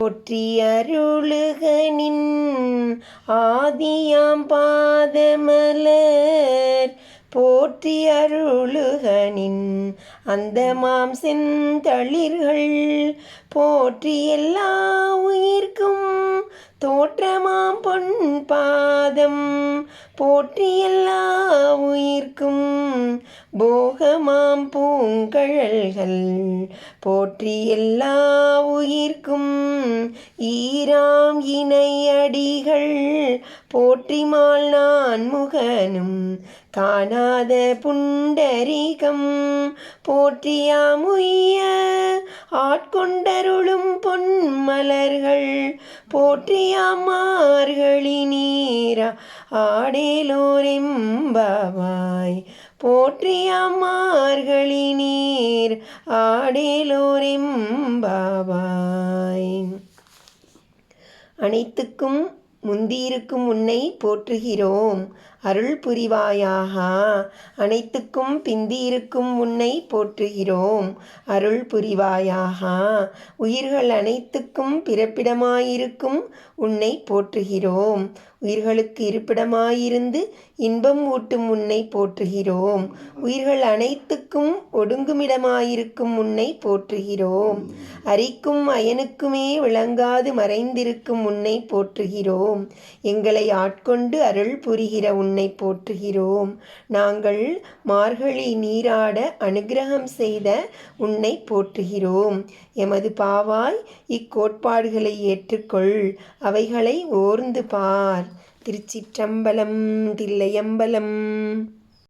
போற்றி அருளுகனின் ஆதியாம் பாதமலர் போற்றி அருளுகனின் அந்தமாம் செந்தளிர்கள் போற்றி எல்லா உயிர்க்கும் தோற்றமாம் பொன் பாதம் போற்றி எல்லா உயிர்க்கும் போகமாம் பூங்கழல்கள் போற்றி எல்லா உயிர்க்கும் ஈராம் இணையடிகள் போற்றிமால் நான் முகனும் காணாத புண்டரிகம் போற்றியாம் உய்ய ஆட்கொண்டருளும் பொன்மலர்கள் போற்றியாம் மார்கழி நீரா ஆடேலோரெம்பாவாய் போற்றியாம் மார்கழி நீர் ஆடேலோரெம்பாவாய். அனைத்துக்கும் முந்தியிருக்கும் உன்னை போற்றுகிறோம், அருள் புரிவாயாக. அனைத்துக்கும் பிந்தியிருக்கும் உன்னை போற்றுகிறோம், அருள் புரிவாயாக. உயிர்கள் அனைத்துக்கும் பிறப்பிடமாயிருக்கும் உன்னை போற்றுகிறோம், உயிர்களுக்கு இருப்பிடமாயிருந்து இன்பம் ஊட்டும் உன்னை போற்றுகிறோம். உயிர்கள் அனைத்துக்கும் ஒடுங்குமிடமாயிருக்கும் உன்னை போற்றுகிறோம். அரிக்கும் அயனுக்குமே விளங்காது மறைந்திருக்கும் உன்னை போற்றுகிறோம். எங்களை ஆட்கொண்டு அருள் புரிகிற உன்னை போற்றுகிறோம். நாங்கள் மார்கழி நீராட அனுக்கிரகம் செய்த உன்னை போற்றுகிறோம். எமது பாவாய் இக்கோட்பாடுகளை ஏற்றுக்கொள், அவைகளை ஓர்ந்து பார். திருச்சிற்றம்பலம். தில்லையம்பலம்.